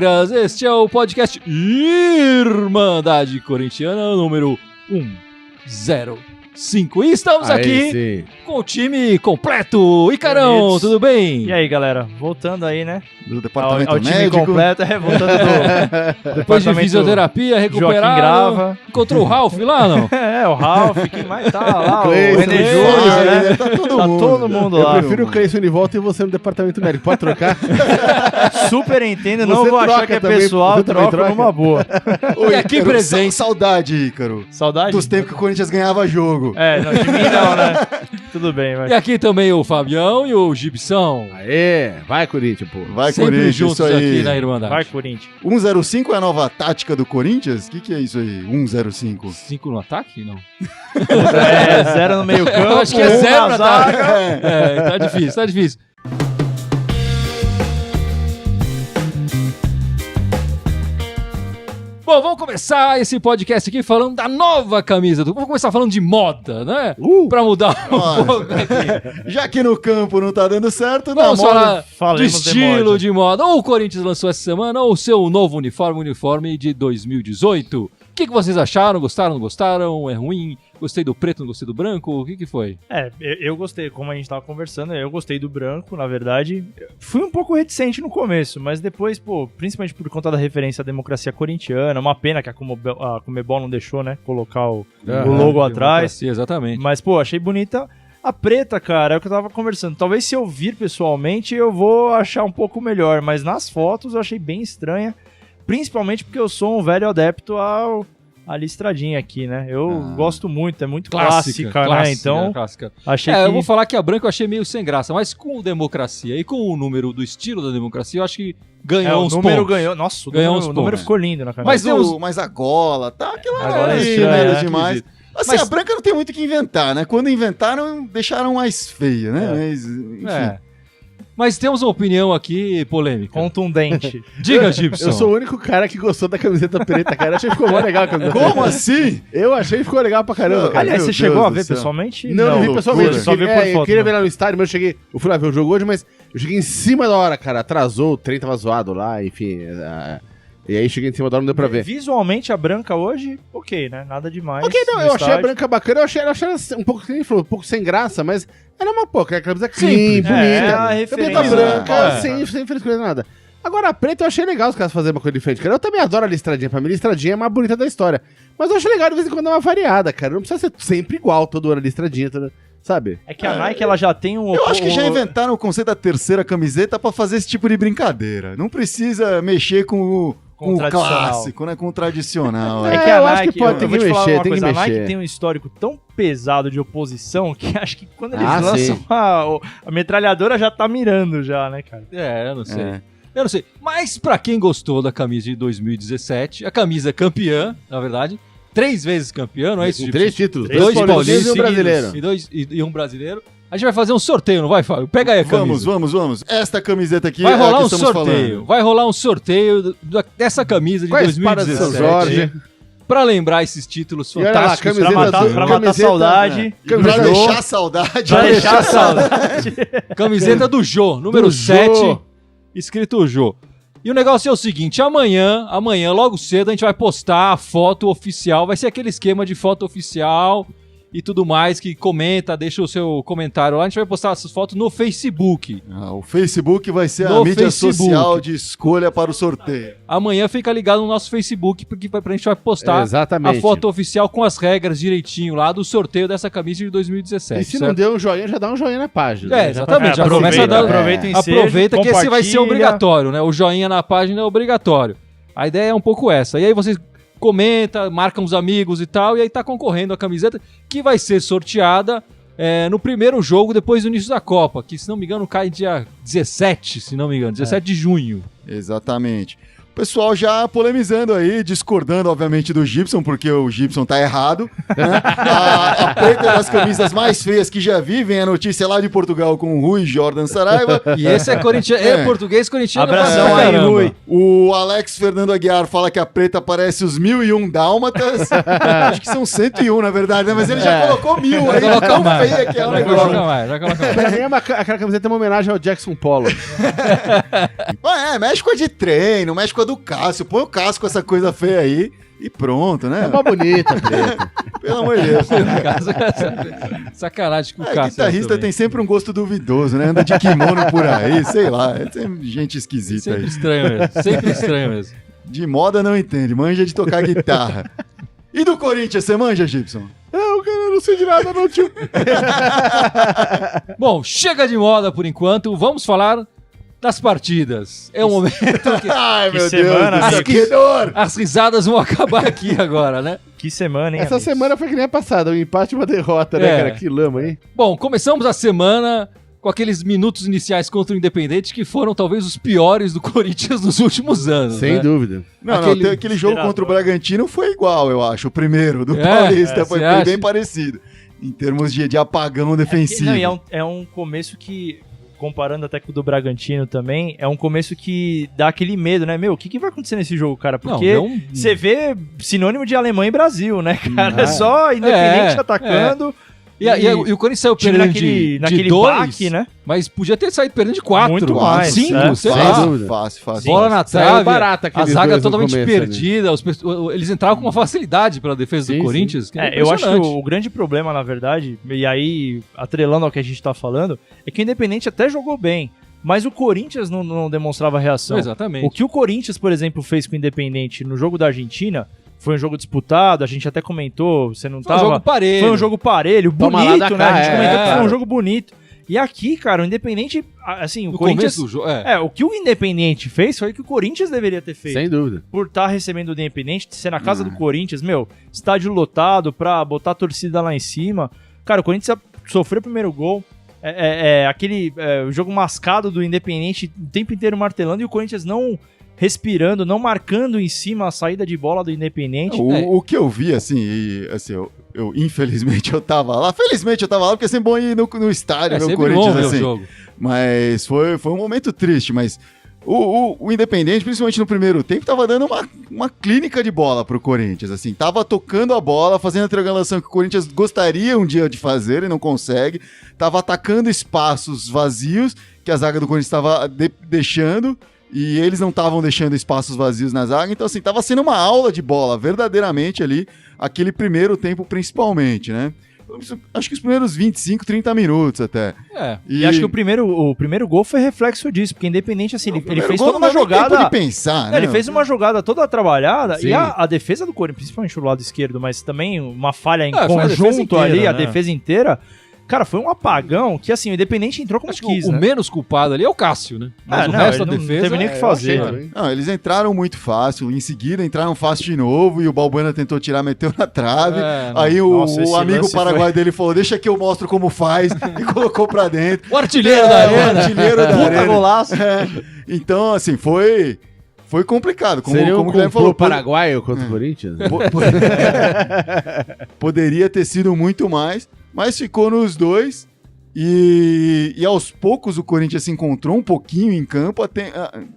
Palmeiras, este é o podcast Irmandade Corintiana número 105. E estamos aqui com o time completo. Icarão, tudo bem? E aí, galera? Voltando aí, né? Do departamento ao time médico. completo, voltando do Depois de fisioterapia, recuperado. Grava. Encontrou o Ralf lá, não? O Ralf, quem mais tá lá? O Cleison, René Júnior, né? Tá todo Tá mundo. todo mundo lá. Eu prefiro o Cleison de volta e você no departamento médico. Pode trocar? Super entendo, não Você vou achar troca que é também, pessoal, você também troca troca? numa boa. E aqui Ícaro, presente. Saudade, Ícaro. Saudade? Dos tempos que o Corinthians ganhava jogo. Não, de mim não, né? Tudo bem, vai. E aqui também o Fabião e o Gibson. Aê, vai Corinthians, pô. Vai, Sempre Corinthians, juntos isso aí. aqui na Irmandade. Vai, Corinthians. 105 é a nova tática do Corinthians? O que é isso aí? 105. 5 no ataque? Não. 0 no meio campo, Eu acho que é 1 0 na na zaga. Tá difícil, tá difícil. Bom, vamos começar esse podcast aqui falando da nova camisa. Vamos começar falando de moda, né? Pra mudar um pouco aqui. Já que no campo não tá dando certo, Vamos na moda... falar de Falemos de estilo moda. de moda. Ou o Corinthians lançou essa semana, ou o seu novo uniforme de 2018. O que vocês acharam? Gostaram, não gostaram? É ruim? Gostei do preto, não gostei do branco? O que foi? Eu gostei, como a gente tava conversando, eu gostei do branco, na verdade. Fui um pouco reticente no começo, mas depois, principalmente por conta da referência à democracia corintiana, uma pena que a Conmebol não deixou, né, colocar o logo atrás. Exatamente. Mas, achei bonita. A preta, cara, é o que eu tava conversando. Talvez se eu vir pessoalmente, eu vou achar um pouco melhor, mas nas fotos eu achei bem estranha, principalmente porque eu sou um velho adepto a listradinha aqui, né? Eu gosto muito, é muito clássica, né? Então, clássica. achei que... Eu vou falar que a branca eu achei meio sem graça, mas com democracia e com o número do estilo da democracia, eu acho que ganhou uns o número pontos. ganhou. Nossa, Ganhou uns o número pontos. ficou lindo na camisa. Mas a gola, tá aquela Agora é ali, estranho, nada né? demais. Assim, Mas- a branca não tem muito o que inventar, né? Quando inventaram, deixaram mais feia, né? Mas, enfim. Mas temos uma opinião aqui polêmica. Contundente. Diga, Gibson. Eu sou o único cara que gostou da camiseta preta, cara. Eu achei que ficou mó legal a camiseta Como preta. assim? Eu achei que ficou legal pra caramba, cara. Aliás, Meu você chegou Deus a do ver céu. pessoalmente? Não vi pessoalmente. loucura. Só vi por Eu foto. queria não. ver lá no estádio, mas eu fui lá ver o jogo hoje, mas eu cheguei em cima da hora, cara. Atrasou, o trem tava zoado lá, enfim. E aí cheguei em cima da hora, não deu pra ver. Visualmente, a branca hoje, ok, né? Nada demais. Ok, não, no eu achei a estádio. branca bacana, eu achei ela um pouco, como ele falou, um pouco sem graça, mas era uma pouca, a camisa clean, Simples. bonita. É a Camisa referência. branca, sem frescura nada. Agora a preta eu achei legal os caras fazerem uma coisa diferente, cara. Eu também adoro a listradinha, pra mim a listradinha é a mais bonita da história. Mas eu acho legal de vez em quando dar uma variada, cara. Não precisa ser sempre igual todo ano a listradinha, sabe? É que a Nike, ela já tem um... Eu acho que já inventaram o conceito da terceira camiseta pra fazer esse tipo de brincadeira. Não precisa mexer com o tradicional. clássico, né? Com o tradicional. É é. que a eu acho Nike, que pode ter eu vou que te falar mexer, uma tem que coisa, a Nike mexer. tem um histórico tão pesado de oposição que acho que quando eles Ah, lançam sim. a metralhadora já tá mirando já, né, cara? Eu não sei. É. Eu não sei. Mas pra quem gostou da camisa de 2017, a camisa campeã, na verdade, 3 vezes campeã, não é isso? Com Gibson? 3 títulos. 2 paulistas e um brasileiro. E um brasileiro. A gente vai fazer um sorteio, não vai, Fábio? Pega aí a camisa. Vamos. Esta camiseta aqui Vai é a rolar que um estamos sorteio. falando. Vai rolar um sorteio dessa camisa de Com a espada de São 2017. Jorge. Pra lembrar esses títulos E olha lá, fantásticos. camiseta Pra matar, azul, pra matar a camiseta- saudade. Pra Camiseta deixar saudade. Pra deixar a saudade. Camiseta do Jô, número Do 7, Jô. escrito Jô. E o negócio é o seguinte, amanhã, logo cedo, a gente vai postar a foto oficial, vai ser aquele esquema de foto oficial e tudo mais, que comenta, deixa o seu comentário lá, a gente vai postar essas fotos no Facebook. O Facebook vai ser No a mídia Facebook. social de escolha para o sorteio. Amanhã fica ligado no nosso Facebook, porque a gente vai postar Exatamente. a foto oficial com as regras direitinho lá do sorteio dessa camisa de 2017. E se certo? não deu um joinha, já dá um joinha na página. É, né? exatamente. Já aproveita, começa a dar, aproveita o ensejo, aproveita que esse vai ser compartilha. obrigatório, né? O joinha na página é obrigatório. A ideia é um pouco essa. E aí vocês comentam, marcam os amigos e tal, e aí tá concorrendo a camiseta que vai ser sorteada no primeiro jogo depois do início da Copa, que se não me engano cai dia 17, se não me engano, 17 de junho. Exatamente. O pessoal já polemizando aí, discordando, obviamente, do Gibson, porque o Gibson tá errado. Né? A preta das camisas mais feias que já vi, vem a notícia lá de Portugal com o Rui Jordan Saraiva. E esse é corintiano, é português corintiano. Abração pra aí, caramba. Rui. O Alex Fernando Aguiar fala que a preta parece os 1001 dálmatas. Acho que são 101, na verdade, né? Mas ele já colocou 1000 aí, coloca tão mais. feia que é o Já negócio. coloca mais, já coloca mais. Pra mim, aquela camiseta é uma homenagem ao Jackson Pollock. Mexe com a de treino, mexe com a do Cássio. Põe o Cássio com essa coisa feia aí e pronto, né? É uma bonita, Preto. Pelo amor de Deus. Sacanagem com o Cássio. Guitarrista também. tem sempre um gosto duvidoso, né? Anda de kimono por aí, sei lá. Tem gente esquisita Sempre aí. estranho mesmo. Sempre estranho mesmo. De moda não entende, manja de tocar guitarra. E do Corinthians, você manja, Gibson? Eu não sei de nada, não, tio. Bom, chega de moda por enquanto. Vamos falar das partidas. É o momento que Ai, Que meu semana, Deus, amigo. que dor! as risadas vão acabar aqui agora, né? Que semana, hein? Essa amigos? semana foi que nem a passada, um empate e uma derrota, né, É. cara? Que lama, hein? Bom, começamos a semana com aqueles minutos iniciais contra o Independente que foram talvez os piores do Corinthians nos últimos anos. Sem né? dúvida. Não, Aquele- aquele jogo contra o Bragantino foi igual, eu acho. O primeiro do É, Paulista foi você bem acha? parecido. Em termos de apagão defensivo. Não, e é um começo que, comparando até com o do Bragantino também, é um começo que dá aquele medo, né? Meu, o que vai acontecer nesse jogo, cara? Não, Porque deu um- você vê sinônimo de Alemanha e Brasil, né, cara? Ah, Só Independente é, atacando. E o Corinthians saiu time perdendo naquele de 2, baque, né? mas podia ter saído perdendo de 4, Muito mais, 5, é. sei Sem lá. dúvida. Fácil. Bola na Saiu trave, barata a aqueles zaga dois no totalmente começo, perdida, eles entravam com uma facilidade pela defesa Sim, do sim. Corinthians. Que Eu acho que impressionante. o grande problema, na verdade, e aí, atrelando ao que a gente tá falando, é que o Independente até jogou bem, mas o Corinthians não demonstrava reação. Exatamente. O que o Corinthians, por exemplo, fez com o Independente no jogo da Argentina foi um jogo disputado, a gente até comentou, você não Foi um tava... jogo parelho. Foi um jogo parelho, Toma lá da bonito, né? A gente cá, comentou que foi é. um jogo bonito. E aqui, cara, o Independente, assim, o No Corinthians... começo do jogo. O que o Independente fez foi o que o Corinthians deveria ter feito. Sem dúvida. Por estar recebendo o Independente, ser na casa do Corinthians, estádio lotado pra botar a torcida lá em cima. Cara, o Corinthians sofreu o primeiro gol. Aquele jogo mascado do Independente o tempo inteiro martelando e o Corinthians não respirando, não marcando em cima a saída de bola do Independente. O que eu vi, assim, eu infelizmente eu tava lá. Felizmente eu tava lá, porque é sempre bom ir no estádio, É ver o sempre bom Corinthians, ver o assim. jogo. Mas foi um momento triste, mas o Independente, principalmente no primeiro tempo, tava dando uma clínica de bola pro Corinthians, assim. Tava tocando a bola, fazendo a triangulação que o Corinthians gostaria um dia de fazer e não consegue. Tava atacando espaços vazios que a zaga do Corinthians estava deixando. E eles não estavam deixando espaços vazios na zaga, então assim, tava sendo uma aula de bola, verdadeiramente ali, aquele primeiro tempo principalmente, né? Acho que os primeiros 25, 30 minutos até. É. E acho que o primeiro gol foi reflexo disso, porque Independente, assim, ele fez gol toda uma não deu nem tempo jogada... de pensar, né? Ele fez uma jogada toda trabalhada Sim. e a defesa do Corinthians, principalmente do lado esquerdo, mas também uma falha em Foi a defesa conjunto inteira, ali, a né? defesa inteira. Cara, foi um apagão que, assim, o Independente entrou como Acho que quis, o né? menos culpado ali é o Cássio, né? Mas o não, resto ele da não defesa. teve nem o que eu fazer. achei, né? hein? Não, eles entraram muito fácil, em seguida entraram fácil de novo e o Balbuena tentou tirar, meteu na trave. Aí Nossa, esse o amigo lance paraguaio dele falou, deixa que eu mostro como faz, e colocou pra dentro. O artilheiro da O arena. artilheiro da Puta arena. golaço. Então, assim, foi complicado. Seria um o Guilherme complô falou, paraguaio contra o Corinthians? poderia ter sido muito mais, mas ficou nos dois. E aos poucos o Corinthians se encontrou um pouquinho em campo.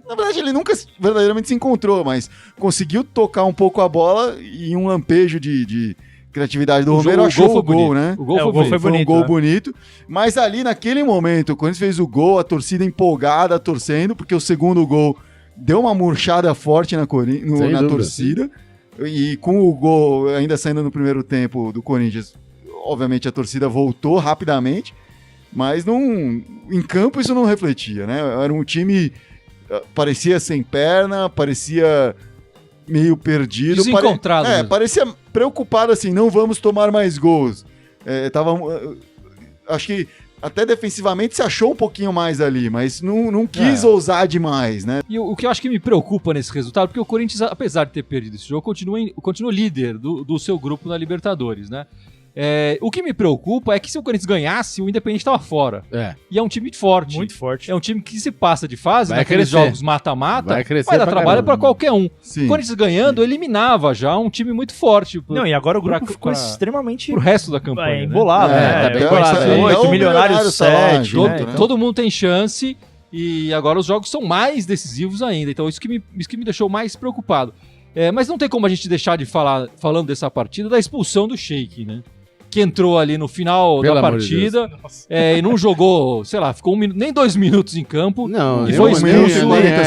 Na verdade, ele nunca verdadeiramente se encontrou, mas conseguiu tocar um pouco a bola e um lampejo de criatividade do Romero achou o gol, né? O gol É, foi o gol bonito. foi Foi um bonito, gol né? bonito. Mas ali, naquele momento, o Corinthians fez o gol, a torcida empolgada, torcendo, porque o segundo gol deu uma murchada forte na Sem na dúvida. torcida. E com o gol ainda saindo no primeiro tempo do Corinthians, obviamente a torcida voltou rapidamente, mas em campo isso não refletia, né? Era um time, parecia sem perna, parecia meio perdido. Desencontrado mesmo. Parecia preocupado assim, não vamos tomar mais gols. Acho que até defensivamente se achou um pouquinho mais ali, mas não quis ousar demais, né? E o que eu acho que me preocupa nesse resultado, porque o Corinthians, apesar de ter perdido esse jogo, continua líder do seu grupo na Libertadores, né? O que me preocupa é que se o Corinthians ganhasse, o Independente estava fora. É. E é um time forte. Muito forte. É um time que se passa de fase, Vai naqueles crescer. jogos mata-mata, Vai crescer vai dar pra trabalho caramba. para qualquer um. Sim. O Corinthians ganhando, eliminava já um time muito forte Não, e agora o grupo pra- ficou pra- extremamente pro resto da campanha. né? embolado, né? tá bem então, embolado, isso aí, hein? 8, o Milionários tá lá 7, junto, né? né? Todo mundo tem chance e agora os jogos são mais decisivos ainda. Então isso que me deixou mais preocupado. Mas não tem como a gente deixar de falar, falando dessa partida, da expulsão do Sheik, né? que entrou ali no final Pelo da amor de partida e não jogou, sei lá, ficou nem 2 minutos em campo. Não, e eu foi nem- expulso nem- 40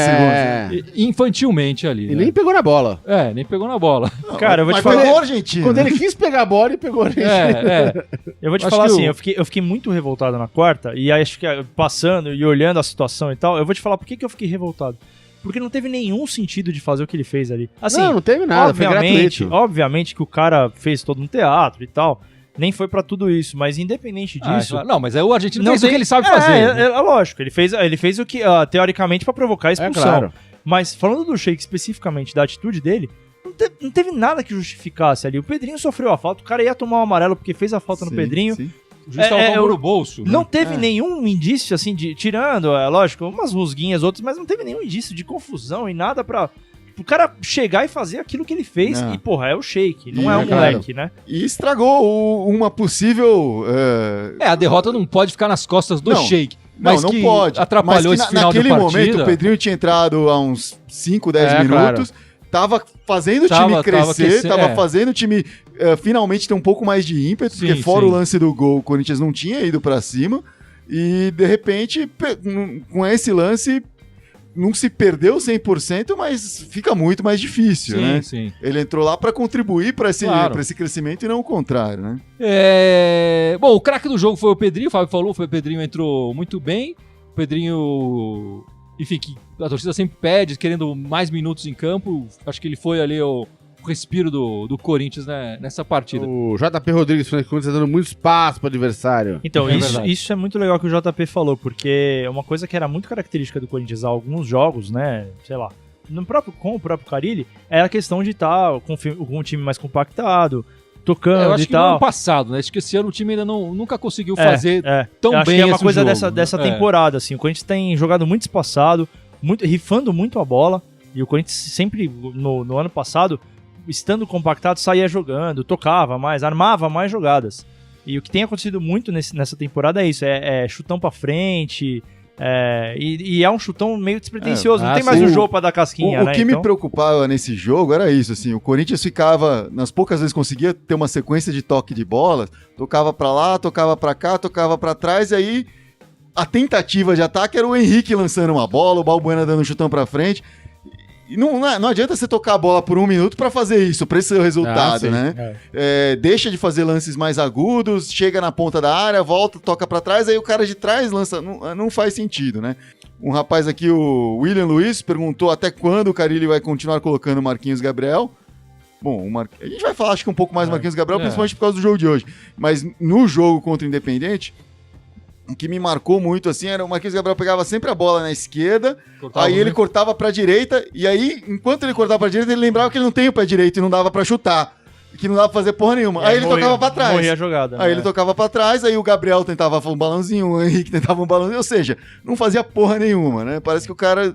infantilmente ali. E né? nem pegou na bola. Nem pegou na bola. Cara, eu vou te Mas falar. pegou a Argentina. Quando ele quis pegar a bola, ele pegou a Argentina. Eu vou te Acho falar que assim, eu fiquei muito revoltado na quarta, e aí acho que passando e olhando a situação e tal, eu vou te falar por que eu fiquei revoltado. Porque não teve nenhum sentido de fazer o que ele fez ali. Assim, não teve nada, foi gratuito. obviamente que o cara fez todo um teatro e tal, nem foi pra tudo isso, mas independente disso... Não, mas o argentino não fez o que ele sabe fazer. né? É lógico, ele fez o que, teoricamente, pra provocar a expulsão. claro. Mas falando do Sheik especificamente, da atitude dele, não teve nada que justificasse ali. O Pedrinho sofreu a falta, o cara ia tomar o amarelo porque fez a falta no Sim, Pedrinho. sim. O juiz tava com a mão no bolso. Não né? teve nenhum indício, assim, tirando, lógico, umas rusguinhas, outras, mas não teve nenhum indício de confusão e nada pra o cara chegar e fazer aquilo que ele fez. Não. E, porra, é o Sheik, não E, é o claro. moleque, né? E estragou uma possível... A derrota não pode ficar nas costas do Não, Sheik. Não, Mas não que pode. atrapalhou Mas que esse final de naquele partida. momento, o Pedrinho tinha entrado há uns 5, 10 É, minutos, tava fazendo o time Tava crescer, aquecendo, tava fazendo o time finalmente ter um pouco mais de ímpeto, Sim, porque fora sim. o lance do gol, o Corinthians não tinha ido pra cima, e de repente, com esse lance, não se perdeu 100%, mas fica muito mais difícil, Sim, né? sim. Ele entrou lá pra contribuir pra esse, Claro. pra esse crescimento e não o contrário, né? Bom, o craque do jogo foi o Pedrinho, o Fábio falou, o Pedrinho entrou muito bem. O Pedrinho, enfim, que a torcida sempre pede, querendo mais minutos em campo. Acho que ele foi ali o respiro do Corinthians, né, nessa partida. O JP Rodrigues foi dando muito espaço pro adversário. Então, É isso, verdade. isso é muito legal que o JP falou, porque é uma coisa que era muito característica do Corinthians há alguns jogos, né? Sei lá, com o próprio Carille, era a questão de estar com um time mais compactado, Eu tocando acho e que no tal. ano passado, né? Acho que esse ano o time ainda nunca conseguiu fazer tão Eu acho bem que é uma esse coisa jogo, dessa né? temporada, assim. O Corinthians tem jogado muito espaçado, rifando muito a bola, e o Corinthians sempre, no ano passado, estando compactado, saía jogando, tocava mais, armava mais jogadas. E o que tem acontecido muito nessa temporada é isso, é chutão pra frente, e é um chutão meio despretensioso, não tem mais sim. o jogo pra dar casquinha, O né? que me Então, preocupava nesse jogo era isso, assim, o Corinthians ficava, nas poucas vezes conseguia ter uma sequência de toque de bola, tocava pra lá, tocava pra cá, tocava pra trás, e aí a tentativa de ataque era o Henrique lançando uma bola, o Balbuena dando um chutão pra frente, e não adianta você tocar a bola por 1 minuto pra fazer isso, pra esse ser o resultado, sim. né? Deixa de fazer lances mais agudos, chega na ponta da área, volta, toca pra trás, aí o cara de trás lança, não faz sentido, né? Um rapaz aqui, o William Luiz, perguntou até quando o Carille vai continuar colocando o Marquinhos Gabriel. Bom, a gente vai falar, acho que um pouco mais do Marquinhos Gabriel, principalmente por causa do jogo de hoje. Mas no jogo contra o Independente, o que me marcou muito, assim, era o Marquinhos Gabriel pegava sempre a bola na esquerda, aí ele cortava pra direita, e aí, enquanto ele cortava pra direita, ele lembrava que ele não tem o pé direito e não dava pra chutar. Que não dava pra fazer porra nenhuma. Aí ele tocava pra trás. Morria a jogada. Aí ele tocava pra trás, aí o Gabriel tentava um balãozinho, o Henrique tentava um balãozinho, ou seja, não fazia porra nenhuma, né? Parece que o cara...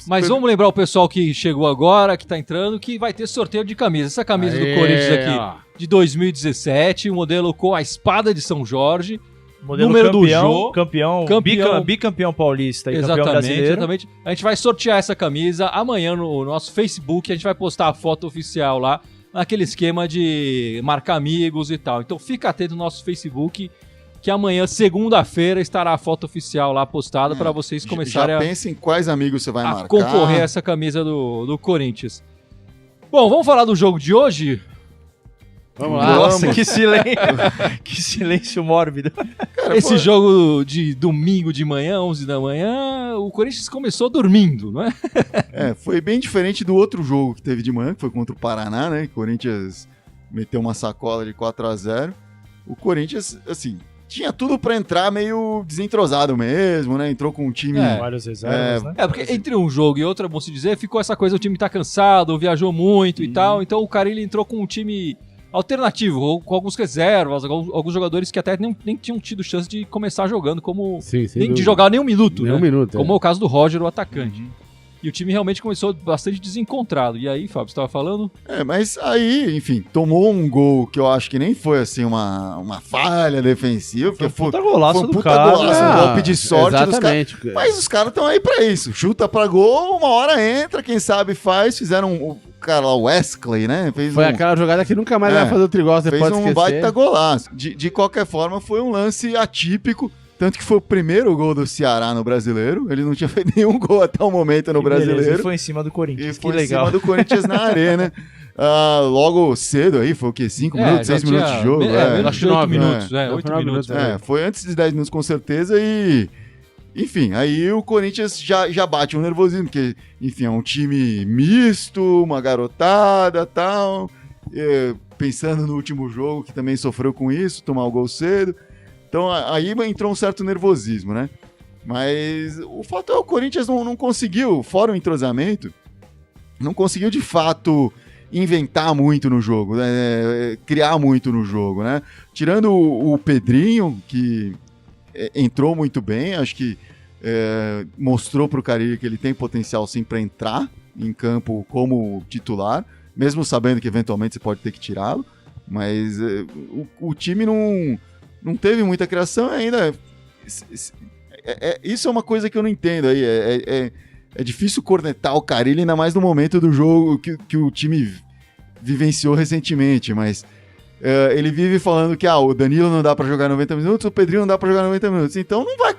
Mas vamos lembrar o pessoal que chegou agora, que tá entrando, que vai ter sorteio de camisa. Essa camisa do Corinthians aqui, ó. de 2017, o modelo com a espada de São Jorge. Modelo número do campeão, jogo. campeão, bicampeão paulista e campeão brasileiro. Exatamente. A gente vai sortear essa camisa amanhã no nosso Facebook, a gente vai postar a foto oficial lá, naquele esquema de marcar amigos e tal. Então fica atento no nosso Facebook, que amanhã, segunda-feira, estará a foto oficial lá postada para vocês começarem Já pensa em quais amigos você vai a marcar. concorrer a essa camisa do Corinthians. Bom, vamos falar do jogo de hoje? Vamos lá. Nossa, que silêncio. Que silêncio mórbido. Cara, Esse pô, jogo de domingo de manhã, 11 da manhã, o Corinthians começou dormindo, não é? foi bem diferente do outro jogo que teve de manhã, que foi contra o Paraná, né? O Corinthians meteu uma sacola de 4-0. O Corinthians, assim, tinha tudo pra entrar meio desentrosado mesmo, né? Entrou com um time... Vários reservas, né? Porque entre um jogo e outro, é bom se dizer, ficou essa coisa, o time tá cansado, viajou muito e tal, então o Carille entrou com um time alternativo, com alguns reservas, alguns jogadores que até nem tinham tido chance de começar jogando, como Sim, sem nem de dúvida. jogar nem um minuto, Nem né? um minuto, Como é o caso do Roger, o atacante. E o time realmente começou bastante desencontrado. E aí, Fábio, você estava falando? Mas aí, enfim, tomou um gol que eu acho que nem foi, assim, uma falha defensiva. Porque Foi um puta golaço foi um do puta cara. golaço, um golpe de sorte dos caras. Exatamente. Mas os caras estão aí pra isso. Chuta pra gol, uma hora entra, quem sabe faz. Fizeram cara lá, o Wesley, né? Foi aquela jogada que nunca mais vai fazer o Trigol, você fez pode um esquecer. baita golaço. De qualquer forma, foi um lance atípico, tanto que foi o primeiro gol do Ceará no Brasileiro. Ele não tinha feito nenhum gol até o momento no Brasileiro. E foi em cima do Corinthians, E foi em cima do Corinthians na arena. Logo cedo aí, foi o quê? 5 minutos, 6 minutos de jogo? Acho que 9 minutos. 8 minutos. Foi antes de 10 minutos com certeza e... Enfim, aí o Corinthians já bate um nervosismo, porque, enfim, é um time misto, uma garotada e tal. Pensando no último jogo, que também sofreu com isso, tomar o gol cedo. Então aí entrou um certo nervosismo, né? Mas o fato é que o Corinthians não conseguiu, fora o entrosamento, não conseguiu de fato inventar muito no jogo, né? Criar muito no jogo, né? Tirando o Pedrinho, que entrou muito bem, acho que mostrou para o Carille que ele tem potencial sim para entrar em campo como titular, mesmo sabendo que eventualmente você pode ter que tirá-lo, mas o time não teve muita criação ainda. Isso é uma coisa que eu não entendo aí. É difícil cornetar o Carille, ainda mais no momento do jogo que o time vivenciou recentemente, mas ele vive falando que o Danilo não dá pra jogar 90 minutos, o Pedrinho não dá pra jogar 90 minutos. Então não vai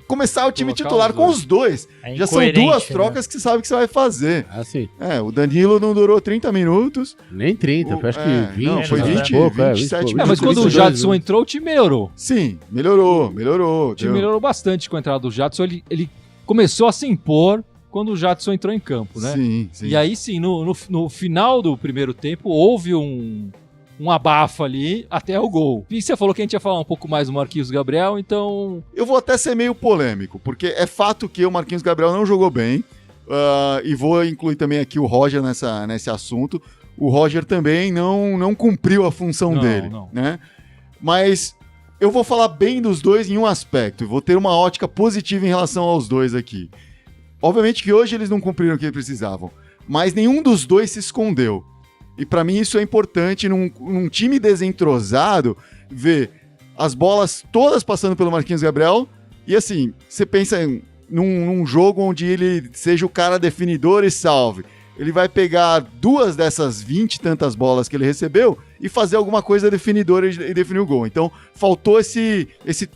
começar o time titular com os dois. Já são 2 trocas que você sabe que você vai fazer. Assim. O Danilo não durou 30 minutos. Nem 30, acho que 20. Não, foi 20, pouco, 27 minutos. Mas quando o Jadson entrou, o time melhorou. Sim, melhorou. O time melhorou bastante com a entrada do Jadson. Ele começou a se impor quando o Jadson entrou em campo, né? Sim. E aí sim, no final do primeiro tempo, houve um abafa ali até o gol. E você falou que a gente ia falar um pouco mais do Marquinhos Gabriel, então... Eu vou até ser meio polêmico, porque é fato que o Marquinhos Gabriel não jogou bem, e vou incluir também aqui o Roger nesse assunto. O Roger também não cumpriu a função dele, né? Mas eu vou falar bem dos dois em um aspecto, vou ter uma ótica positiva em relação aos dois aqui. Obviamente que hoje eles não cumpriram o que eles precisavam, mas nenhum dos dois se escondeu. E pra mim isso é importante num time desentrosado, ver as bolas todas passando pelo Marquinhos Gabriel. E assim, você pensa num jogo onde ele seja o cara definidor e salve. Ele vai pegar 2 dessas 20 e tantas bolas que ele recebeu e fazer alguma coisa definidora e definir o gol. Então faltou esse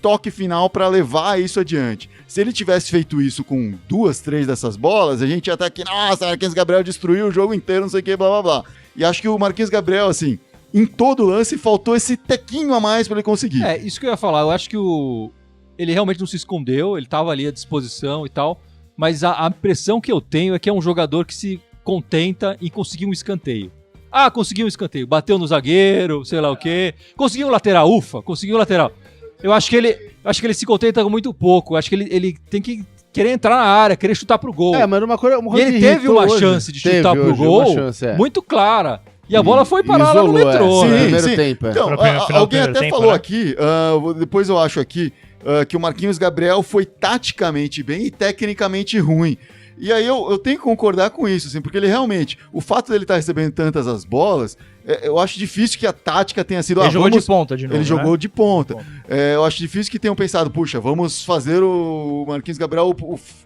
toque final pra levar isso adiante. Se ele tivesse feito isso com 2, 3 dessas bolas, a gente ia estar aqui, nossa, Marquinhos Gabriel destruiu o jogo inteiro, não sei o que, blá blá blá. E acho que o Marquinhos Gabriel, assim, em todo lance, faltou esse tequinho a mais pra ele conseguir. Isso que eu ia falar. Eu acho que ele realmente não se escondeu, ele tava ali à disposição e tal, mas a impressão que eu tenho é que é um jogador que se contenta em conseguir um escanteio. Conseguiu um escanteio, bateu no zagueiro, sei lá o quê. Conseguiu um lateral, conseguiu um lateral. Eu acho que ele se contenta com muito pouco. Eu acho que ele tem que querer entrar na área, querer chutar pro gol. Mas uma coisa e ele teve uma chance de chutar pro gol muito clara. E a bola foi parar lá no metrô. Sim. Tempo, Então, alguém até falou aqui, depois eu acho aqui, que o Marquinhos Gabriel foi taticamente bem e tecnicamente ruim. E aí eu tenho que concordar com isso, assim, porque ele realmente, o fato dele estar recebendo tantas as bolas, eu acho difícil que a tática tenha sido... Ele jogou de ponta de novo, Ele jogou de ponta. Eu acho difícil que tenham pensado, puxa, vamos fazer o Marquinhos Gabriel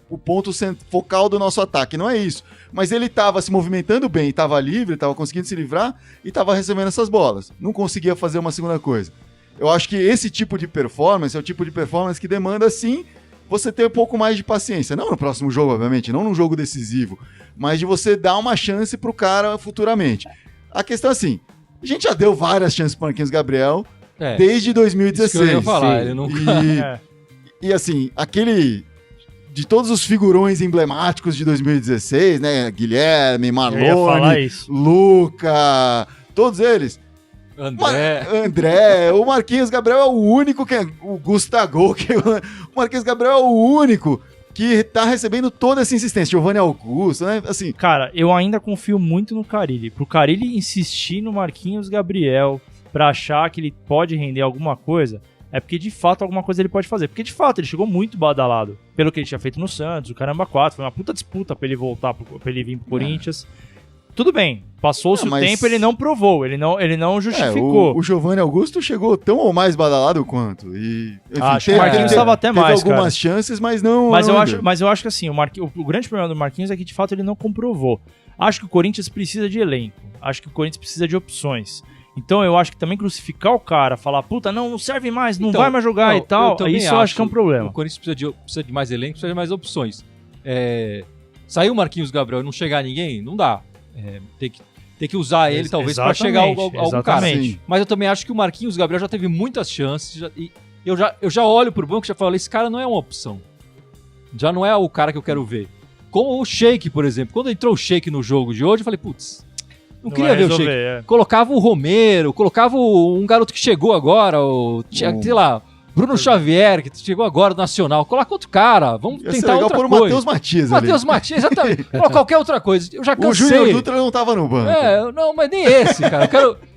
o ponto focal do nosso ataque. Não é isso. Mas ele estava se movimentando bem, estava livre, estava conseguindo se livrar e estava recebendo essas bolas. Não conseguia fazer uma segunda coisa. Eu acho que esse tipo de performance é o tipo de performance que demanda, sim, você ter um pouco mais de paciência. Não no próximo jogo, obviamente, não num jogo decisivo, mas de você dar uma chance pro cara futuramente. A questão é assim, a gente já deu várias chances pro Marquinhos Gabriel desde 2016. Isso que eu ia falar, ele nunca... E assim, de todos os figurões emblemáticos de 2016, né? Guilherme, Marlone, Luca, todos eles. André, o Marquinhos Gabriel é o único o Gustavo, o Marquinhos Gabriel é o único que tá recebendo toda essa insistência. Giovanni Augusto, né? Assim. Cara, eu ainda confio muito no Carille. Pro Carille insistir no Marquinhos Gabriel pra achar que ele pode render alguma coisa, é porque de fato alguma coisa ele pode fazer. Porque de fato ele chegou muito badalado pelo que ele tinha feito no Santos, o Caramba 4, foi uma puta disputa pra ele voltar, pra ele vir pro Corinthians. Tudo bem, passou-se o tempo, ele não provou, ele não justificou. O Giovanni Augusto chegou tão ou mais badalado quanto. E, enfim, acho que o Marquinhos estava até mais, teve algumas chances, mas não... Mas eu acho que assim, o grande problema do Marquinhos é que de fato ele não comprovou. Acho que o Corinthians precisa de elenco. Acho que o Corinthians precisa de opções. Então eu acho que também crucificar o cara, falar, puta, não serve mais, não vai mais jogar e tal, isso eu acho que é um problema. O Corinthians precisa de mais elenco, precisa de mais opções. Sair o Marquinhos Gabriel e não chegar ninguém, não dá. Tem que usar ele, talvez, para chegar algum cara. Sim. Mas eu também acho que o Marquinhos Gabriel já teve muitas chances, e eu já olho pro banco e já falo, esse cara não é uma opção. Já não é o cara que eu quero ver. Como o Sheik, por exemplo. Quando entrou o Sheik no jogo de hoje, eu falei, putz, não queria ver o Sheik. Colocava o Romero, colocava um garoto que chegou agora, sei lá, Bruno Xavier, que chegou agora do Nacional. Coloca outro cara, vamos tentar outra coisa. Matheus Matias, exatamente. Qualquer outra coisa. Eu já cansei. O Júnior Dutra não tava no banco. Não, mas nem esse, cara.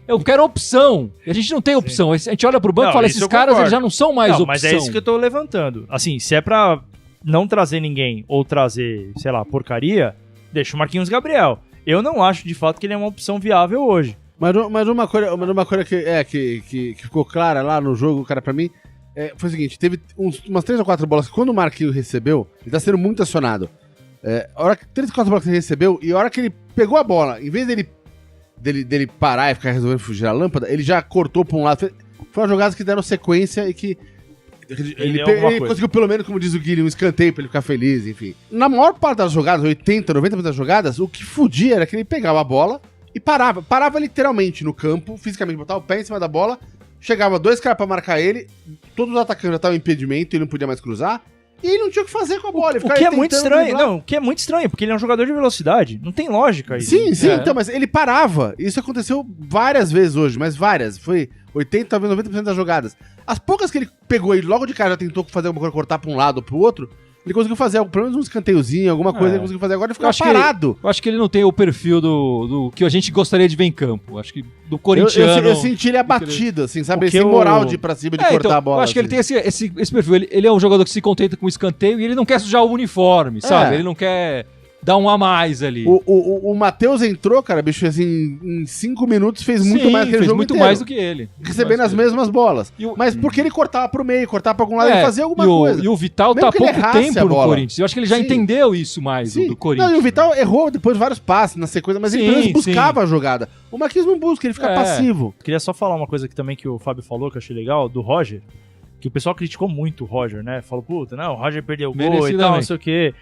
Eu quero opção. E a gente não tem opção. A gente olha pro banco e fala, esses caras eles já não são mais opção. Mas é isso que eu tô levantando. Assim, se é pra não trazer ninguém ou trazer, sei lá, porcaria, deixa o Marquinhos Gabriel. Eu não acho, de fato, que ele é uma opção viável hoje. Mas uma coisa que ficou clara lá no jogo, cara, pra mim, foi o seguinte, teve umas 3 ou 4 bolas que quando o Marquinhos recebeu, ele tá sendo muito acionado. A hora que 3 ou 4 bolas que ele recebeu, e a hora que ele pegou a bola, em vez dele parar e ficar resolvendo fugir a lâmpada, ele já cortou pra um lado. Foi uma jogada que deram sequência e que ele conseguiu, pelo menos, como diz o Guilherme, um escanteio pra ele ficar feliz, enfim. Na maior parte das jogadas, 80%, 90% das jogadas, o que fudia era que ele pegava a bola e parava. Parava literalmente no campo, fisicamente, botava o pé em cima da bola, chegava 2 caras pra marcar ele, todos os atacantes já estavam em impedimento, ele não podia mais cruzar, e ele não tinha o que fazer com a bola. O que é muito estranho, o que é muito estranho, porque ele é um jogador de velocidade, não tem lógica isso. Sim, então, mas ele parava. Isso aconteceu várias vezes hoje, mas várias. Foi 80%, talvez 90% das jogadas. As poucas que ele pegou e logo de cara já tentou fazer alguma coisa, cortar pra um lado ou pro outro, ele conseguiu fazer pelo menos um escanteiozinho, alguma coisa ele conseguiu fazer. Agora ele ficou parado. Eu acho que ele não tem o perfil do que a gente gostaria de ver em campo. Acho que do corintiano... Eu senti ele abatido, assim, sabe? Sem moral de ir pra cima, de cortar a bola. Eu acho que ele tem esse perfil. Ele é um jogador que se contenta com o escanteio e ele não quer sujar o uniforme, sabe? Ele não quer dar um a mais ali. O Matheus entrou, cara, bicho, assim, em 5 minutos fez muito mais que ele jogo muito inteiro. mais do que ele. Recebendo as mesmas bolas. Mas porque ele cortava pro meio, cortava pra algum lado, ele fazia alguma coisa. E o Vital tá há pouco tempo no Corinthians. Eu acho que ele já entendeu isso mais do Corinthians. Não, e o Vital errou depois de vários passes na sequência, mas ele pelo menos buscava a jogada. O Marquinhos não busca, ele fica passivo. Queria só falar uma coisa aqui também que o Fábio falou, que eu achei legal, do Roger, que o pessoal criticou muito o Roger, né? Falou, puta, não, o Roger perdeu o gol e tal, não sei o quê.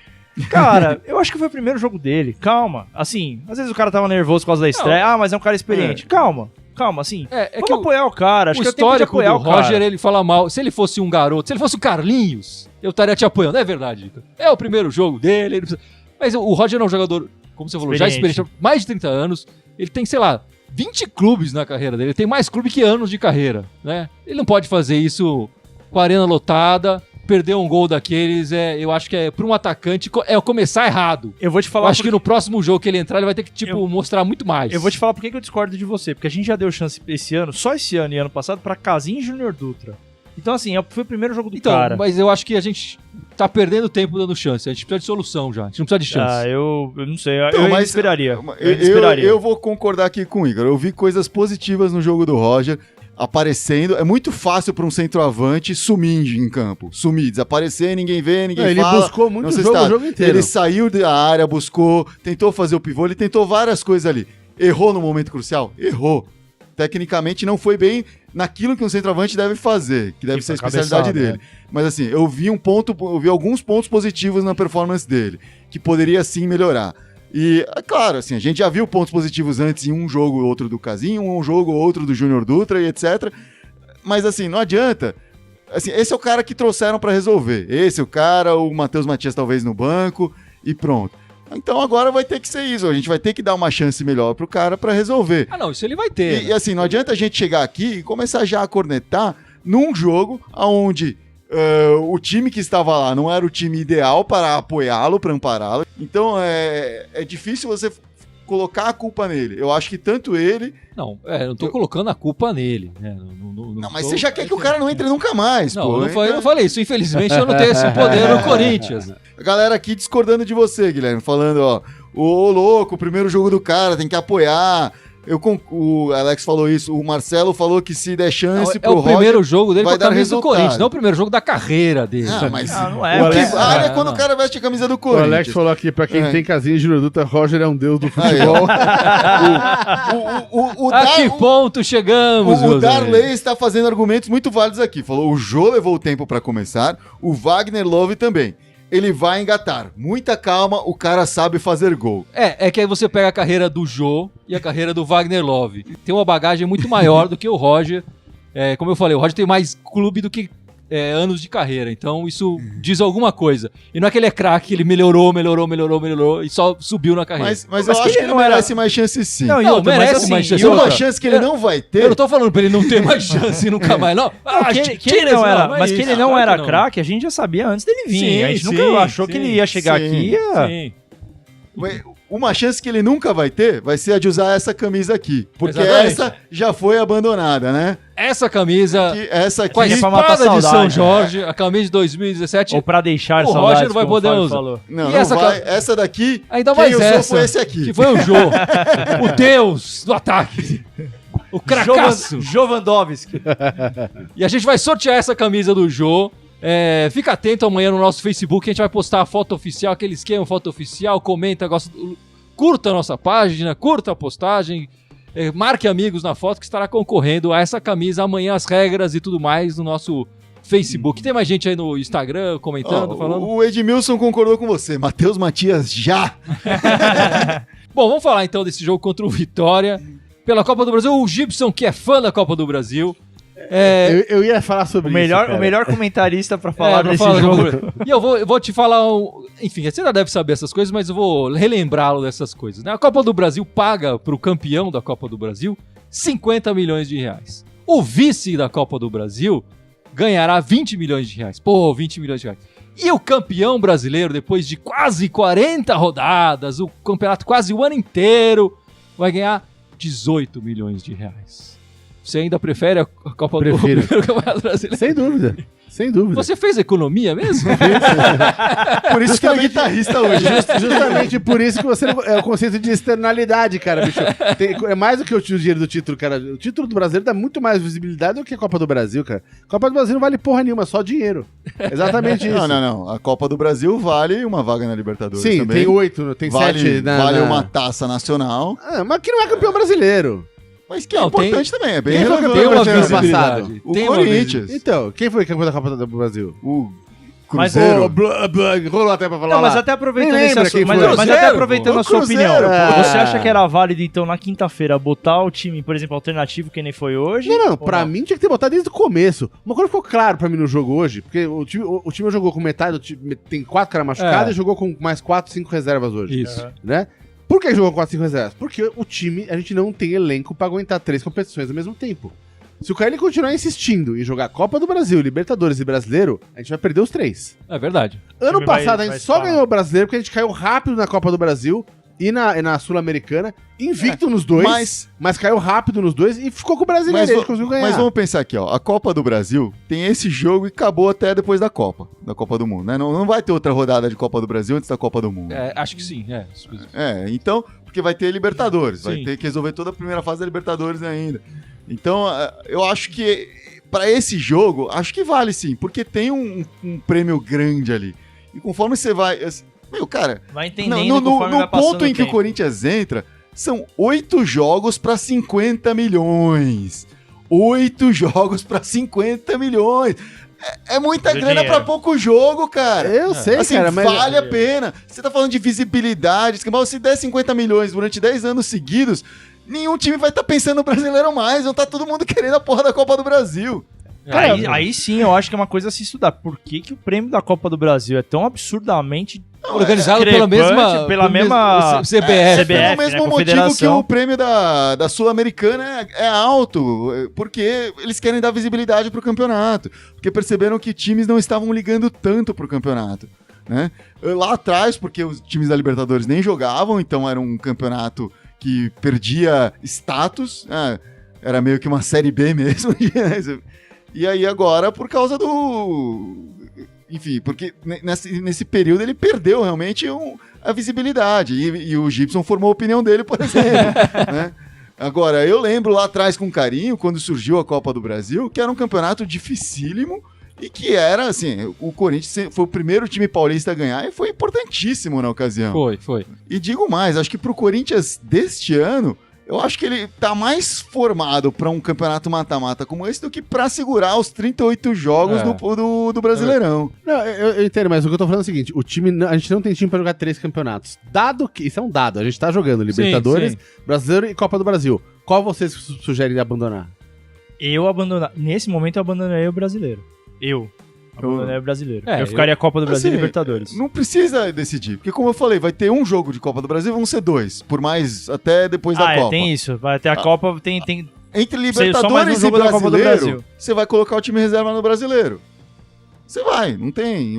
Cara, eu acho que foi o primeiro jogo dele. Calma. Assim, às vezes o cara tava nervoso por causa da estreia. Mas é um cara experiente. Calma, assim. Vamos apoiar o cara. Acho que é tempo de apoiar o Roger, ele fala mal. Se ele fosse um garoto, se ele fosse o Carlinhos, eu estaria te apoiando. É verdade, Ito. É o primeiro jogo dele. Mas o Roger é um jogador, como você falou, já experiente, mais de 30 anos. Ele tem, sei lá, 20 clubes na carreira dele. Ele tem mais clube que anos de carreira, né? Ele não pode fazer isso com a arena lotada. Perder um gol daqueles, eu acho que para um atacante começar errado. Eu vou te falar. Eu acho que no próximo jogo que ele entrar, ele vai ter que mostrar muito mais. Eu vou te falar por que eu discordo de você. Porque a gente já deu chance esse ano, só esse ano e ano passado, pra Casim e Júnior Dutra. Então, assim, foi o primeiro jogo do cara. Mas eu acho que a gente tá perdendo tempo dando chance. A gente precisa de solução já. A gente não precisa de chance. Eu não sei. Então, eu esperaria. Eu vou concordar aqui com o Igor. Eu vi coisas positivas no jogo do Roger aparecendo. É muito fácil para um centroavante sumir em campo. Sumir, desaparecer, ninguém vê, ninguém fala. Ele buscou muito o jogo inteiro. Ele saiu da área, buscou, tentou fazer o pivô, ele tentou várias coisas ali. Errou no momento crucial? Errou. Tecnicamente não foi bem naquilo que um centroavante deve fazer, que deve ser a especialidade dele. Mas assim, eu vi alguns pontos positivos na performance dele, que poderia sim melhorar. E, é claro, assim, a gente já viu pontos positivos antes em um jogo ou outro do Casinho, um jogo ou outro do Júnior Dutra e etc. Mas, assim, não adianta. Assim, esse é o cara que trouxeram pra resolver. Esse é o cara, o Matheus Matias talvez no banco e pronto. Então agora vai ter que ser isso. A gente vai ter que dar uma chance melhor pro cara pra resolver. Não, isso ele vai ter. E assim, não adianta a gente chegar aqui e começar já a cornetar num jogo onde o time que estava lá não era o time ideal para apoiá-lo, para ampará-lo. Então é difícil você colocar a culpa nele. Eu acho que tanto ele... Não, eu não tô colocando a culpa nele. Né? Não, mas você já quer que o cara não entre nunca mais, não, pô. Eu não falei isso. Infelizmente eu não tenho esse poder no Corinthians. A galera aqui discordando de você, Guilherme, falando, ô louco, o primeiro jogo do cara, tem que apoiar. O Alex falou isso, o Marcelo falou que se der chance É o primeiro jogo dele com vai a dar camisa do resultado. Corinthians, não é o primeiro jogo da carreira dele. Mas não é. o que Alex- vale é quando o cara veste a camisa do O Corinthians. Alex falou aqui, pra quem É. tem casinha de Giroduta, Roger é um deus do Aí, futebol. A que ponto chegamos, O meus Darley amigos? está fazendo argumentos muito válidos aqui. Falou, o Jô levou o tempo para começar, o Wagner Love também. Ele vai engatar. Muita calma, o cara sabe fazer gol. É que aí você pega a carreira do Jô e a carreira do Wagner Love. Tem uma bagagem muito maior do que o Roger. Como eu falei, o Roger tem mais clube do que anos de carreira. Então isso diz alguma coisa. E não é que ele é craque, ele melhorou e só subiu na carreira. Mas eu acho que ele merece mais chances sim. Não, e Não, outra, merece mas assim, mais chance. E uma outra, chance que ele não vai ter... Eu não tô falando pra ele não ter mais chance nunca mais, não. que ele não era, é mas que isso. ele não Claro era que craque, a gente já sabia antes dele vir. Sim, a gente sim, nunca achou que sim, ele ia chegar sim, aqui e ia... Sim. Uma chance que ele nunca vai ter vai ser a de usar essa camisa aqui. Porque Exatamente. essa já foi abandonada, né? Essa camisa Essa aqui... com a é pra matar espada de São saudade, Jorge, a camisa de 2017, Ou pra deixar O saudades, Roger não vai como o poder Fábio usar. falou. Não, E não essa vai. Essa daqui, ainda quem mais usou essa, foi esse aqui. que foi o Jô, o deus do ataque, o cracaço. Jovandovski. E a gente vai sortear essa camisa do Jô. Fica atento amanhã no nosso Facebook, a gente vai postar a foto oficial, aquele esquema, foto oficial, comenta, curta a nossa página, curta a postagem, marque amigos na foto que estará concorrendo a essa camisa amanhã, as regras e tudo mais no nosso Facebook. Tem mais gente aí no Instagram comentando, falando? O Edmilson concordou com você. Matheus Matias já. Bom, vamos falar então desse jogo contra o Vitória pela Copa do Brasil. O Gibson, que é fã da Copa do Brasil. Eu ia falar sobre O melhor, isso, cara. o melhor comentarista pra falar pra desse falar do jogo. E eu vou te falar, enfim, você já deve saber essas coisas, mas eu vou relembrá-lo dessas coisas. Né? A Copa do Brasil paga pro campeão da Copa do Brasil 50 milhões de reais. O vice da Copa do Brasil ganhará 20 milhões de reais. Pô, 20 milhões de reais. E o campeão brasileiro, depois de quase 40 rodadas, o campeonato quase o ano inteiro, vai ganhar 18 milhões de reais. Você ainda prefere a Copa do primeiro Campeonato Brasileiro? Sem dúvida. Sem dúvida. Você fez economia mesmo? Por isso que ele é guitarrista hoje. Justamente por isso que você não, é o conceito de externalidade, cara, bicho. É mais do que o dinheiro do título, cara. O título do brasileiro dá muito mais visibilidade do que a Copa do Brasil, cara. A Copa do Brasil não vale porra nenhuma, só dinheiro. Exatamente isso. Não. A Copa do Brasil vale uma vaga na Libertadores Sim, também. tem 8, tem Vale 7 vale uma taça nacional. Mas que não é campeão brasileiro. Mas que é Não, importante também. É bem Quem foi relevante. Tem uma campeão ano visibilidade. passado? O Tem uma Corinthians. Então, quem foi campeão da Copa do Brasil? O Mas Cruzeiro. Rolou até pra falar Não, mas lá. até aproveitando Nem esse lembra assunto, quem mas, foi. mas até Cruzeiro, aproveitando pô. a sua O Cruzeiro, opinião, pô. você acha que era válido, então, na quinta-feira, botar o time, por exemplo, alternativo, que nem foi hoje? Não, Ou pra mim tinha que ter botado desde o começo. Uma coisa ficou claro pra mim no jogo hoje, porque o time jogou com metade, do time, tem 4 caras machucados e jogou com mais 4, 5 reservas hoje. Isso. Né? Por que jogou com 4, 5 reservas? Porque o time, a gente não tem elenco pra aguentar 3 competições ao mesmo tempo. Se o Carilli continuar insistindo em jogar Copa do Brasil, Libertadores e Brasileiro, a gente vai perder os 3. É verdade. Ano time vai- passado a vai gente só disparar. ganhou o Brasileiro porque a gente caiu rápido na Copa do Brasil e na Sul-Americana, invicto nos dois, mas caiu rápido nos dois e ficou com o Brasileiro, a gente conseguiu ganhar. Mas vamos pensar aqui, ó. A Copa do Brasil tem esse jogo e acabou até depois da Copa do Mundo, né? Não vai ter outra rodada de Copa do Brasil antes da Copa do Mundo. Acho que sim. Então, porque vai ter Libertadores, vai Sim. ter que resolver toda a primeira fase da Libertadores ainda. Então, eu acho que pra esse jogo, acho que vale sim, porque tem um prêmio grande ali. E conforme você vai... Meu, cara, Vai entendendo conforme no vai passando ponto em o que o tempo. Corinthians entra, são 8 jogos pra 50 milhões. 8 jogos pra 50 milhões. É muita Do grana dinheiro. pra pouco jogo, cara. Eu sei, Assim, cara, mas... vale a pena. Você tá falando de visibilidade, mas se der 50 milhões durante 10 anos seguidos, nenhum time vai estar pensando no brasileiro mais. Não tá todo mundo querendo a porra da Copa do Brasil. Aí sim, eu acho que é uma coisa a se estudar. Por que o prêmio da Copa do Brasil é tão absurdamente Organizado pela mesma... pela mesma CBF. CBF, Pelo mesmo né, motivo Confederação. que o prêmio da Sul-Americana é alto, porque eles querem dar visibilidade pro campeonato, porque perceberam que times não estavam ligando tanto pro campeonato, né? Lá atrás, porque os times da Libertadores nem jogavam, então era um campeonato que perdia status, era meio que uma Série B mesmo. E aí agora, por causa do... Enfim, porque nesse período ele perdeu realmente a visibilidade. E o Gibson formou a opinião dele, por exemplo. Né? Agora, eu lembro lá atrás com carinho, quando surgiu a Copa do Brasil, que era um campeonato dificílimo e que era, assim, o Corinthians foi o primeiro time paulista a ganhar e foi importantíssimo na ocasião. Foi. E digo mais, acho que pro Corinthians deste ano, eu acho que ele tá mais formado para um campeonato mata-mata como esse do que para segurar os 38 jogos do Brasileirão. Não, eu entendo, mas o que eu tô falando é o seguinte, a gente não tem time pra jogar 3 campeonatos. Dado que, isso é um dado, a gente tá jogando Libertadores, sim. Brasileiro e Copa do Brasil. Qual vocês sugerem de abandonar? Nesse momento eu abandonaria o Brasileiro. Eu abandonaria o Brasileiro. Eu ficaria Copa do Brasil e Assim, Libertadores. Não precisa decidir, porque como eu falei, vai ter um jogo de Copa do Brasil, vão ser 2, por mais até depois da Copa. Tem isso. Vai ter a Copa, tem... Entre Só mais um Libertadores e jogo da Copa do Brasileiro, Brasil. você vai colocar o time reserva no Brasileiro. Você vai, não tem.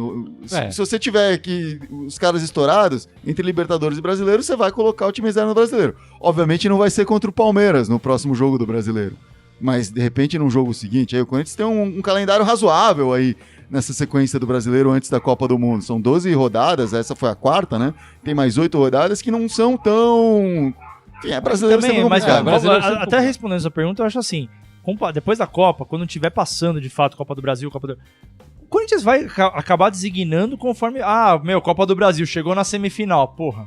Se você tiver aqui os caras estourados, entre Libertadores e Brasileiro, você vai colocar o time reserva no Brasileiro. Obviamente não vai ser contra o Palmeiras no próximo jogo do Brasileiro. Mas, de repente, num jogo seguinte, aí o Corinthians tem um calendário razoável aí nessa sequência do Brasileiro antes da Copa do Mundo. São 12 rodadas, essa foi a 4ª, né? Tem mais 8 rodadas que não são tão... Enfim, brasileiro também, sempre mas complicado. até respondendo essa pergunta, eu acho assim, depois da Copa, quando estiver passando de fato Copa do Brasil, o Corinthians vai acabar designando conforme... Copa do Brasil, chegou na semifinal, porra.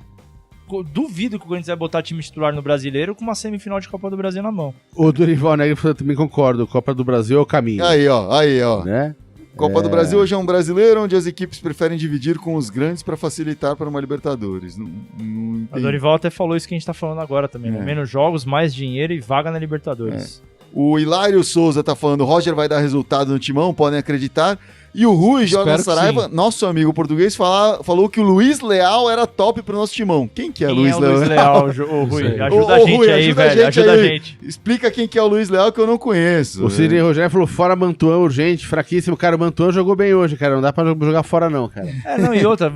Duvido que o Corinthians vai botar time titular no Brasileiro com uma semifinal de Copa do Brasil na mão. O Dorival Negri, eu também concordo, Copa do Brasil é o caminho. Aí, ó. Né? Copa do Brasil hoje é um brasileiro onde as equipes preferem dividir com os grandes para facilitar para uma Libertadores. Não A Dorival até falou isso que a gente tá falando agora também. Né? Menos jogos, mais dinheiro e vaga na Libertadores. O Hilário Souza tá falando, Roger vai dar resultado no Timão, podem acreditar. E o Rui Jorge Saraiva, nosso amigo português, falou que o Luiz Leal era top pro nosso Timão. Quem que é Luiz Leal? Luiz Leal, o Rui. Ajuda a gente aí, velho. Ajuda a gente. Explica quem que é o Luiz Leal que eu não conheço. O Sidney Rogério falou, fora Mantuan, urgente, fraquíssimo. Cara, o Mantuan jogou bem hoje, cara. Não dá pra jogar fora não, cara. E outra,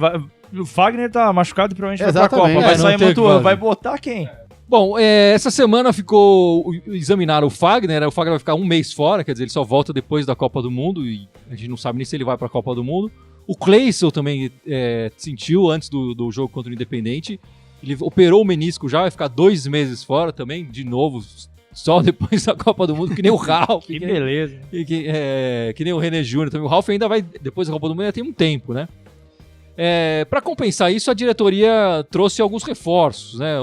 o Fagner tá machucado, provavelmente vai pra Exatamente. Copa. Vai sair Mantuan, vaga. vai botar quem? Bom, essa semana examinaram o Fagner vai ficar um mês fora, quer dizer, ele só volta depois da Copa do Mundo e a gente não sabe nem se ele vai para a Copa do Mundo. O Cleison também sentiu antes do jogo contra o Independente, ele operou o menisco já, vai ficar 2 meses fora também, de novo, só depois da Copa do Mundo, que nem o Ralf. Que beleza. Que nem o René Júnior também. O Ralf ainda vai, depois da Copa do Mundo, ainda tem um tempo, né? Para compensar isso, a diretoria trouxe alguns reforços, né?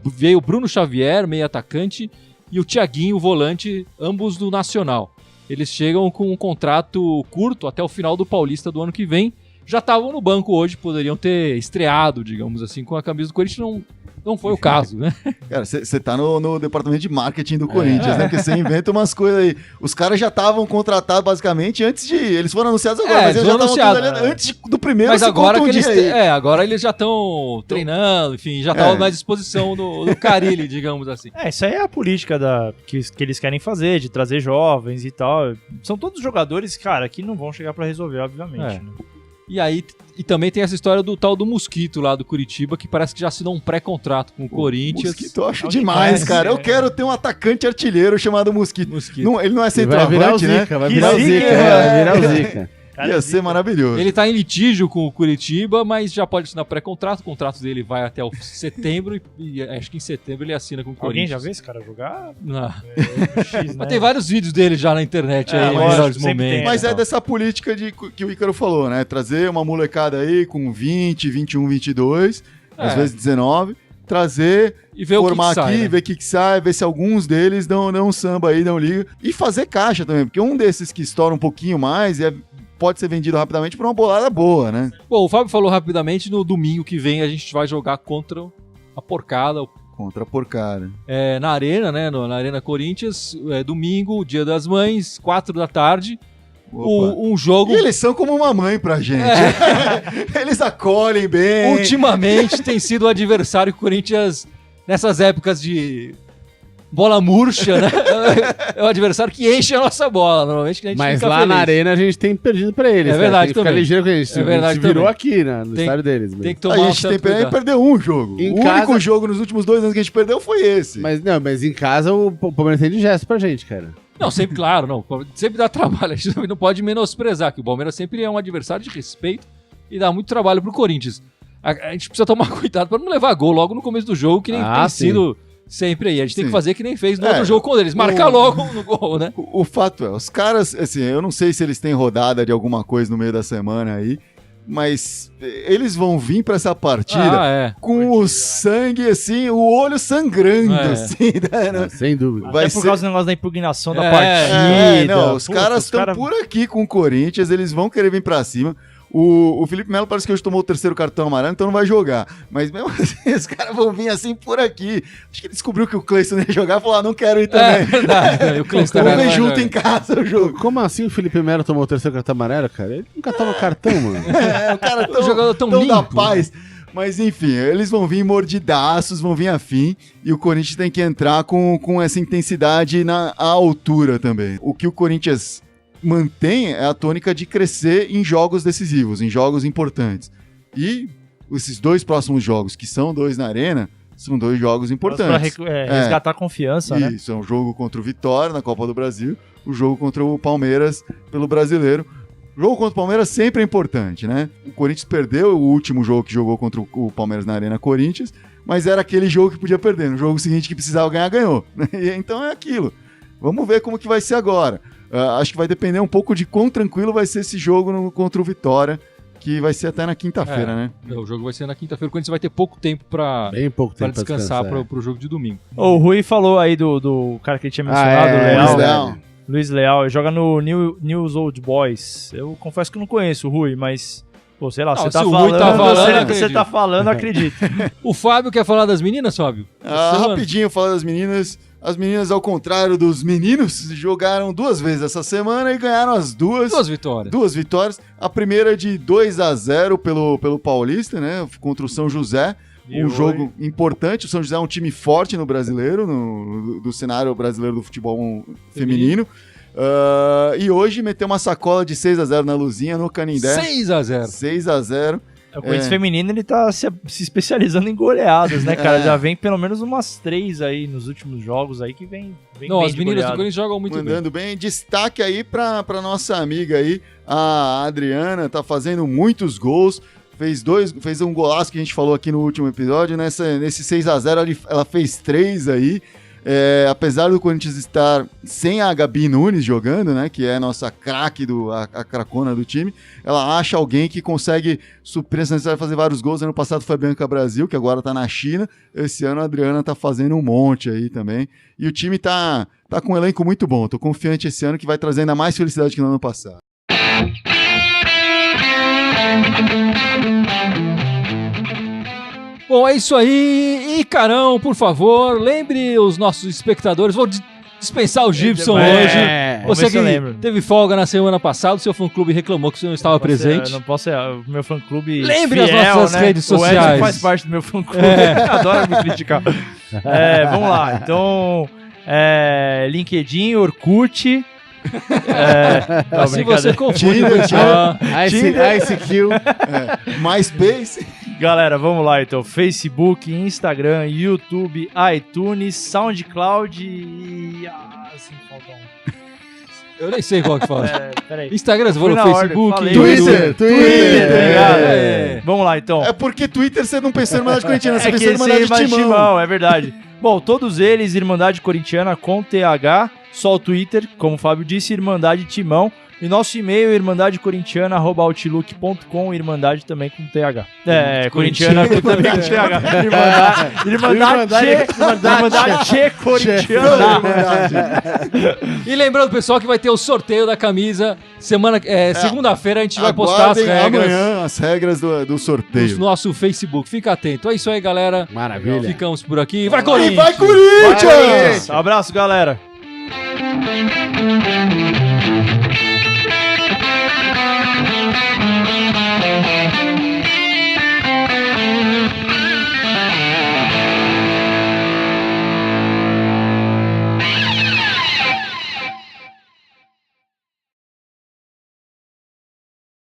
Veio o Bruno Xavier, meio atacante, e o Thiaguinho, volante, ambos do Nacional. Eles chegam com um contrato curto até o final do Paulista do ano que vem. Já estavam no banco hoje, poderiam ter estreado, digamos assim, com a camisa do Corinthians. Não foi o caso, né? Cara, você tá no departamento de marketing do Corinthians, né? Porque você inventa umas coisas aí. Os caras já estavam contratados basicamente antes de... Eles foram anunciados agora, mas eles já estavam antes do primeiro. Mas agora agora eles já estão treinando, enfim, já estavam mais à disposição do Carille, digamos assim. Isso aí é a política que eles querem fazer, de trazer jovens e tal. São todos jogadores, cara, que não vão chegar pra resolver, obviamente. Né? E aí, também tem essa história do tal do Mosquito lá do Curitiba, que parece que já assinou um pré-contrato com o Corinthians. Mosquito eu acho demais, cara. Eu quero ter um atacante artilheiro chamado Mosquito. Não, ele não é centroavante, né? Vai virar o Zica. Ia ser maravilhoso. Ele tá em litígio com o Curitiba, mas já pode assinar pré-contrato. O contrato dele vai até o setembro e acho que em setembro ele assina com o Corinthians. Alguém já viu esse cara jogar? Não. X, né? Mas tem vários vídeos dele já na internet aí, lógico, melhores sempre momentos. tem, Mas é dessa política que o Ícaro falou, né? Trazer uma molecada aí com 20, 21, 22, às vezes 19, trazer, e ver formar o que aqui, sai, né? ver o que sai, ver se alguns deles dão samba aí, dão liga. E fazer caixa também, porque um desses que estoura um pouquinho mais pode ser vendido rapidamente por uma bolada boa, né? Bom, o Fábio falou rapidamente, no domingo que vem a gente vai jogar contra a Porcada. Contra a Porcada. Na Arena, né? Na Arena Corinthians, domingo, Dia das Mães, 4 da tarde. Um jogo... E eles são como uma mãe pra gente. Eles acolhem bem. Ultimamente tem sido o adversário que o Corinthians, nessas épocas de bola murcha, né? É o adversário que enche a nossa bola, normalmente, que a gente Mas fica lá feliz. na Arena a gente tem perdido pra eles. É verdade tem que ficar também. ligeiro com eles. É verdade a gente virou também. aqui, né, no estádio deles. Tem Mesmo. que tomar A um gente certo tem cuidado. perdeu um jogo. Em o único jogo nos últimos 2 anos que a gente perdeu foi esse. Mas em casa o Palmeiras tem de gesto pra gente, cara. Não, sempre, claro, não. Sempre dá trabalho. A gente não pode menosprezar, que o Palmeiras sempre é um adversário de respeito e dá muito trabalho pro Corinthians. A gente precisa tomar cuidado pra não levar gol logo no começo do jogo, que nem tem sido sempre aí. A gente tem Sim. que fazer que nem fez no outro jogo com eles. Marcar logo no gol, né? O fato é, os caras, assim, eu não sei se eles têm rodada de alguma coisa no meio da semana aí, mas eles vão vir pra essa partida com o sangue, assim, o olho sangrando, assim, né? Sem dúvida. Vai Até por ser- causa do negócio da impugnação da partida. não, os Puta, caras estão por aqui com o Corinthians, eles vão querer vir pra cima. O Felipe Melo parece que hoje tomou o 3º cartão amarelo, então não vai jogar. Mas mesmo assim, os caras vão vir assim por aqui. Acho que ele descobriu que o Cleison ia jogar e falou: não quero ir também. Verdade. O Cleison Vamos também ver não vai junto em jogar. casa o jogo. Como assim o Felipe Melo tomou o 3º cartão amarelo, cara? Ele nunca toma cartão, mano. O cara O jogador tão da limpo. paz. Mas enfim, eles vão vir mordidaços, vão vir afim, e o Corinthians tem que entrar com essa intensidade à altura também. O que o Corinthians mantém é a tônica de crescer em jogos decisivos, em jogos importantes. E esses 2 próximos jogos, que são 2 na Arena, são 2 jogos importantes. Pra resgatar a confiança, né? Isso, é um jogo contra o Vitória na Copa do Brasil, o jogo contra o Palmeiras pelo Brasileiro. O jogo contra o Palmeiras sempre é importante, né? O Corinthians perdeu o último jogo que jogou contra o Palmeiras na Arena Corinthians, mas era aquele jogo que podia perder. No jogo seguinte que precisava ganhar, ganhou. E então é aquilo. Vamos ver como que vai ser agora. Acho que vai depender um pouco de quão tranquilo vai ser esse jogo contra o Vitória, que vai ser até na quinta-feira, né? O jogo vai ser na quinta-feira, quando você vai ter pouco tempo pra Bem pouco tempo descansar pra pro jogo de domingo. O Rui falou aí do cara que ele tinha mencionado, o Luiz Leal. Leal. Luiz Leal, ele joga no News Old Boys. Eu confesso que não conheço o Rui, mas, pô, sei lá, Não, você se tá o falando, Rui tá falando, eu você acredito. tá falando, acredito. O Fábio quer falar das meninas, Fábio? Rapidinho, falar das meninas. As meninas, ao contrário dos meninos, jogaram 2 vezes essa semana e ganharam as 2. 2 vitórias. 2 vitórias. A primeira de 2-0 pelo Paulista, né? Contra o São José. Um jogo importante. O São José é um time forte no brasileiro, do cenário brasileiro do futebol feminino. E hoje meteu uma sacola de 6-0 na Luzinha, no Canindé. 6-0. 6-0. O Corinthians feminino, ele tá se especializando em goleadas, né, cara? Já vem pelo menos umas 3 aí nos últimos jogos aí que vem Não, bem as de meninas do goleada. Corinthians jogam muito Mandando bem. Destaque aí pra nossa amiga aí, a Adriana, tá fazendo muitos gols. Fez um golaço que a gente falou aqui no último episódio. Nesse 6-0 ela fez 3 aí. Apesar do Corinthians estar sem a Gabi Nunes jogando, né, que é a nossa craque, a cracona do time, ela acha alguém que consegue suprir essa necessidade de fazer vários gols. Ano passado foi a Bianca Brasil, que agora tá na China. Esse ano a Adriana tá fazendo um monte aí também. E o time tá com um elenco muito bom. Tô confiante esse ano que vai trazer ainda mais felicidade que no ano passado. Bom, é isso aí. E, Carão, por favor, lembre os nossos espectadores. Vou dispensar o Gibson hoje. vamos Você ver se eu que lembro. teve folga na semana passada, o seu fã-clube reclamou que você não estava presente. Eu não posso ser o meu fã-clube Lembre as fiel, nossas né? redes O Edson sociais. faz parte do meu fã-clube. Adora me criticar. Vamos lá. Então, LinkedIn, Orkut... não, Se você brincadeira. confunde ICQ. MySpace. Galera, vamos lá então. Facebook, Instagram, YouTube, iTunes, SoundCloud e... assim, falta um. Eu nem sei qual que fala. Peraí. Instagram, você falou Fui na ordem, Facebook, falei. YouTube. Twitter. Obrigado. Vamos lá então. É porque Twitter você não pensou em Irmandade Corintiana, você É que pensou em esse Irmandade Irmandade Timão. é verdade. Bom, todos eles, Irmandade Corintiana com TH, só o Twitter, como o Fábio disse, Irmandade Timão. E nosso e-mail, irmandadecorintiana@outlook.com, Irmandade também com TH. Corintiana também com TH. Irmandade Corintiana. E lembrando, pessoal, que vai ter o sorteio da camisa segunda-feira. A gente vai postar as Aguardem regras amanhã as regras do no sorteio. nosso Facebook. Fica atento. É isso aí, galera. Maravilha. Ficamos por aqui. Vai, E Corinthians! vai Corinthians! Abraço, galera.